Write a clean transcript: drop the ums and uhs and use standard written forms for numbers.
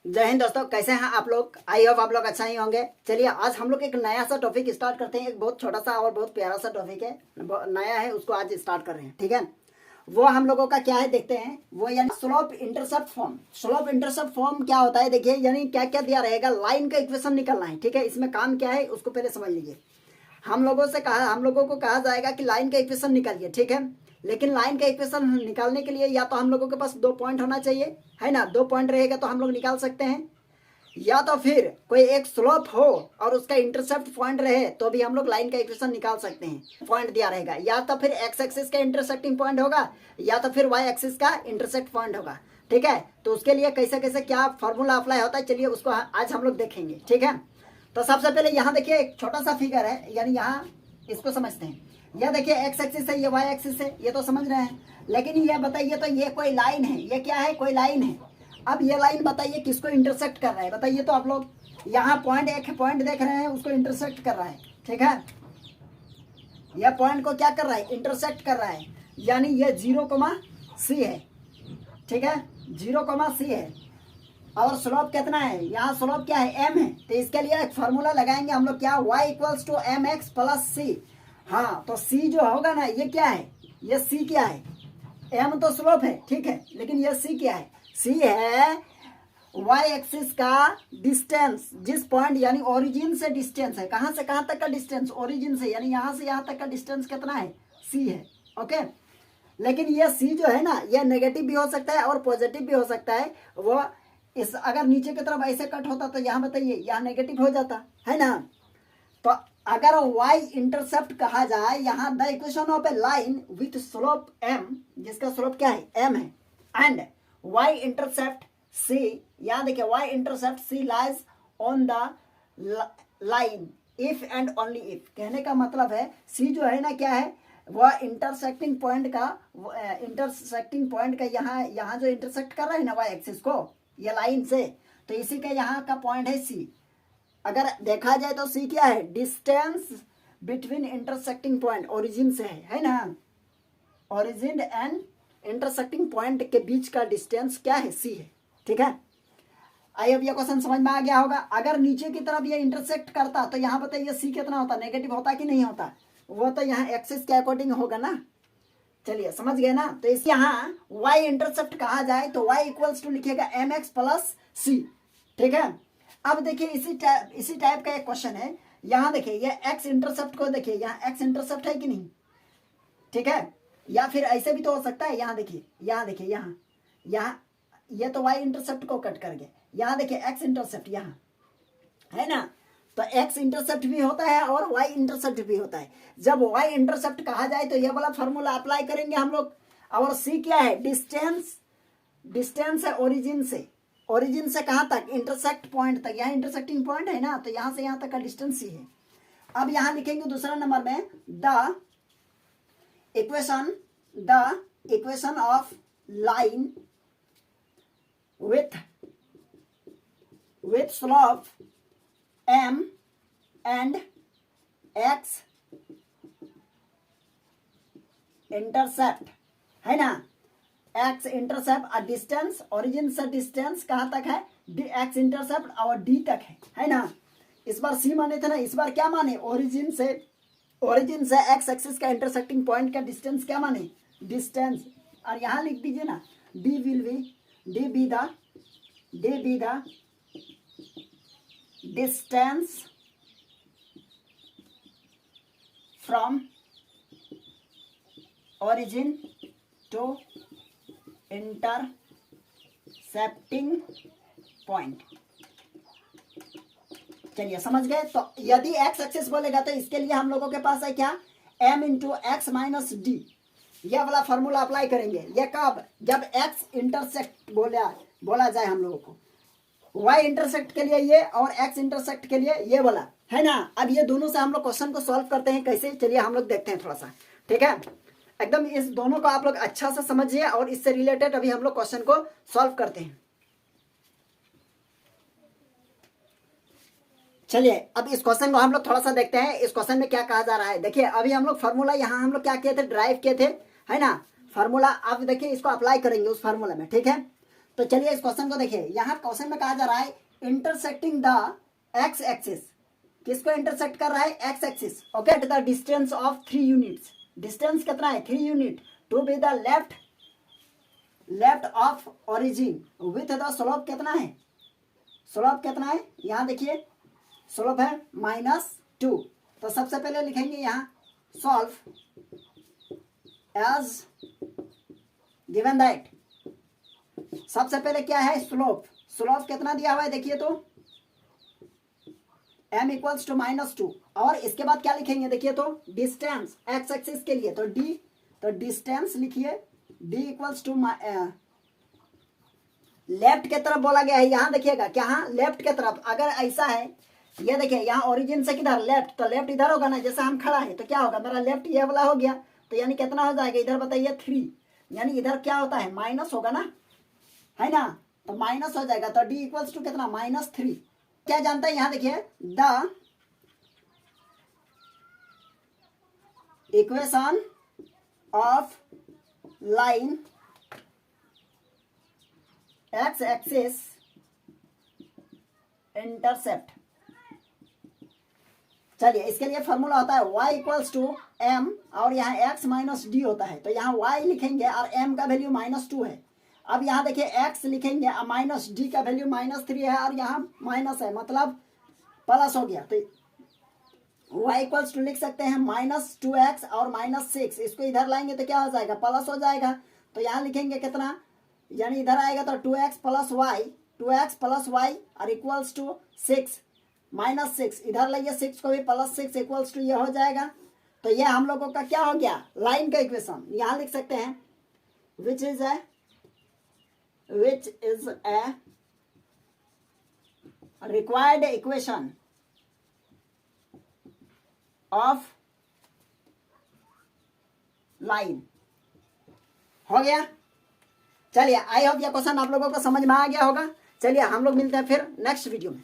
जय हिंद दोस्तों, कैसे हैं आप लोग। आई होप आप लोग अच्छा ही होंगे। चलिए आज हम लोग एक नया सा टॉपिक स्टार्ट करते हैं। एक बहुत छोटा सा और बहुत प्यारा सा टॉपिक है, नया है, उसको आज स्टार्ट कर रहे हैं। ठीक है, वो हम लोगों का क्या है देखते हैं। वो यानी slope intercept form. Slope intercept form क्या होता है देखिए, यानी क्या क्या दिया रहेगा, लाइन का इक्वेशन निकलना है। ठीक है, इसमें काम क्या है उसको पहले समझ लीजिए। हम लोगों को कहा जाएगा कि लाइन का इक्वेशन निकालिए। ठीक है, लेकिन लाइन का इक्वेशन निकालने के लिए या तो हम लोगों के पास 2 पॉइंट होना चाहिए, है ना। 2 पॉइंट रहेगा तो हम लोग निकाल सकते हैं, या तो फिर कोई एक स्लोप हो और उसका इंटरसेप्ट पॉइंट रहे तो भी हम लोग लाइन का इक्वेशन निकाल सकते हैं। पॉइंट दिया रहेगा, या तो फिर एक्स एक्सिस का इंटरसेक्टिंग पॉइंट होगा या तो फिर वाई एक्सिस का इंटरसेक्ट पॉइंट होगा। ठीक है, तो उसके लिए कैसे कैसे क्या फॉर्मूला अप्लाई होता है, चलिए उसको आज हम लोग देखेंगे। ठीक है, तो सबसे पहले यहाँ देखिए एक छोटा सा फिगर है, यानी यहाँ इसको समझते हैं। यह देखिए एक्स एक्सिस है, ये वाई एक्सिस है, ये तो समझ रहे हैं। लेकिन ये बताइए तो ये कोई लाइन है, ये क्या है, कोई लाइन है। अब ये लाइन बताइए किसको इंटरसेक्ट कर रहा है, बताइए तो आप लोग। यहाँ पॉइंट एक पॉइंट देख रहे हैं, उसको इंटरसेक्ट कर रहा है। ठीक है, यह पॉइंट को क्या कर रहा है, इंटरसेक्ट कर रहा है। यानी ये 0,c है। ठीक है, 0,c है। और स्लोप कितना है, यहाँ स्लोप क्या है, m है। तो इसके लिए एक फार्मूला लगाएंगे हम लोग, क्या, y equals to m x plus c. हाँ, तो c जो होगा ना, ये क्या है, ये c क्या है, m तो स्लोप है, ठीक है, लेकिन ये c क्या है, c है y एक्सिस का डिस्टेंस। जिस पॉइंट यानी ओरिजिन से डिस्टेंस है, कहाँ से कहाँ तक का डिस्टेंस, ओरिजिन से, यानी यहाँ से यहाँ तक का डिस्टेंस कितना है, c है। ओके, लेकिन ये c जो है ना, ये नेगेटिव भी हो सकता है और पॉजिटिव भी हो सकता है। वो इस अगर नीचे की तरफ ऐसे कट होता तो यहाँ बताइए, यहाँ नेगेटिव हो जाता है ना। तो अगर y इंटरसेप्ट कहा जाए, यहाँ the equation of A line with slope m, जिसका स्लोप क्या है, m है, एंड y इंटरसेप्ट c, यहाँ देखिए y intercept c lies on the line if and only if. कहने का मतलब है c जो है ना, क्या है, वह इंटरसेक्टिंग पॉइंट का यहाँ जो इंटरसेक्ट कर रहा है ना y एक्सिस को, ये लाइन से, तो इसी का यहाँ का पॉइंट है c। अगर देखा जाए तो c क्या है, distance between intersecting point, origin से है ना, ओरिजिन एंड इंटरसेक्टिंग पॉइंट के बीच का डिस्टेंस क्या है, c है। ठीक है, आई अब ये क्वेश्चन समझ में आ गया होगा। अगर नीचे की तरफ ये इंटरसेक्ट करता तो यहाँ बताइए c कितना होता, नेगेटिव होता कि नहीं होता, वो तो यहाँ एक्सिस के अकॉर्डिंग होगा ना। चलिए समझ गए ना। तो इस यहाँ y इंटरसेप्ट कहा जाए तो y इक्वल्स टू लिखेगा एम एक्स प्लस सी। ठीक है, अब देखिए इसी टाइप का एक क्वेश्चन है। यहाँ देखिए ये x इंटरसेप्ट को देखिए, यहाँ x इंटरसेप्ट है कि नहीं। ठीक है, या फिर ऐसे भी तो हो सकता है। यहाँ देखिए यहाँ ये तो y इंटरसेप्ट को कट कर गया। यहाँ देखिए x इंटरसेप्ट यहाँ है ना, तो x इंटरसेप्ट भी होता है और y इंटरसेप्ट भी होता है। जब y इंटरसेप्ट कहा जाए तो ये वाला फॉर्मूला अप्लाई करेंगे हम लोग। और c क्या है, डिस्टेंस है ओरिजिन से कहाँ तक, इंटरसेक्ट पॉइंट तक। यहाँ इंटरसेक्टिंग पॉइंट है ना, तो यहाँ से यहाँ तक का डिस्टेंस c है। अब यहाँ लिखेंगे दूसरा नंबर में the equation of line with slope m and x intercept है ना, x इंटरसेप्ट डिस्टेंस, ओरिजिन से डिस्टेंस कहाँ तक है, x इंटरसेप्ट और d तक है ना। इस बार c माने थे ना, इस बार क्या माने, ओरिजिन से x एक्सिस का इंटरसेक्टिंग पॉइंट का डिस्टेंस क्या माने, डिस्टेंस। और यहाँ लिख दीजिए ना, d be the distance from origin to intercepting point. चलिए समझ गए। तो यदि x एक्सिस बोलेगा तो इसके लिए हम लोगों के पास है क्या, m into x minus D. यह वाला फॉर्मूला अप्लाई करेंगे। यह कब, जब x इंटरसेक्ट बोला जाए हम लोगों को, y इंटरसेक्ट के लिए ये और x इंटरसेक्ट के लिए ये वाला, है ना। अब ये दोनों से हम लोग क्वेश्चन को सॉल्व करते हैं कैसे, चलिए हम लोग देखते हैं थोड़ा सा। ठीक है, एकदम इस दोनों को आप लोग अच्छा से समझिए और इससे रिलेटेड अभी हम लोग क्वेश्चन को सॉल्व करते हैं। चलिए अब इस क्वेश्चन को हम लोग थोड़ा सा देखते हैं। इस क्वेश्चन में क्या कहा जा रहा है, देखिए अभी हम लोग फार्मूला यहाँ हम लोग क्या किए थे, ड्राइव किए थे, है ना। फार्मूला आप देखिए इसको अप्लाई करेंगे उस फार्मूला में। ठीक है, तो चलिए इस क्वेश्चन को देखिए, यहाँ क्वेश्चन में कहा जा रहा है इंटरसेक्टिंग द एक्स एक्सिस, किसको इंटरसेक्ट कर रहा है? X axis. Okay, the distance of 3 units, distance कितना है? 3 unit to be the left of origin with the slope कितना है? स्लोप कितना है? यहाँ देखिए स्लोप है -2। तो सबसे पहले लिखेंगे यहाँ सॉल्व एज गिवन दैट, सबसे पहले क्या है? स्लोप, स्लोप कितना दिया हुआ है देखिए तो m इक्वल्स टू -2, और इसके बाद क्या लिखेंगे देखिए तो डिस्टेंस एक्स एक्सिस के लिए तो d, तो डिस्टेंस लिखिए d इक्वल्स टू लेफ्ट के तरफ बोला गया है, यहाँ देखिएगा क्या, हाँ लेफ्ट के तरफ। अगर ऐसा है, ये देखिए यहाँ ओरिजिन से किधर? लेफ्ट, तो लेफ्ट इधर होगा ना, जैसे हम खड़ा है तो क्या होगा? मेरा लेफ्ट ये वाला हो गया, तो यानी कितना हो जाएगा इधर बताइए? 3, यानी इधर क्या होता है? माइनस होगा ना, है ना, तो माइनस हो जाएगा। तो d इक्वल्स टू कितना? -3। क्या जानता है यहाँ देखिए, the equation of line x axis intercept, चलिए इसके लिए फॉर्मूला होता है y इक्वल्स टू m, और यहाँ x माइनस डी होता है, तो यहाँ y लिखेंगे और m का वैल्यू -2 है। अब यहाँ देखिए x लिखेंगे और माइनस डी का वैल्यू -3 है, और यहाँ माइनस है मतलब प्लस हो गया, तो y इक्वल्स टू लिख सकते हैं -2x और -6, इसको इधर लाएंगे तो क्या हो जाएगा? प्लस हो जाएगा। तो यहाँ लिखेंगे कितना, यानी इधर आएगा तो 2x प्लस y और इक्वल्स टू 6 -6, इधर लाइए 6 को भी +6 इक्वल्स टू ये हो जाएगा। तो ये हम लोगों का क्या हो गया? लाइन का इक्वेशन। यहाँ लिख सकते हैं which is a required equation of line. हो गया। चलिए आई होप यह क्वेश्चन आप लोगों को समझ में आ गया होगा। चलिए हम लोग मिलते हैं फिर नेक्स्ट वीडियो में।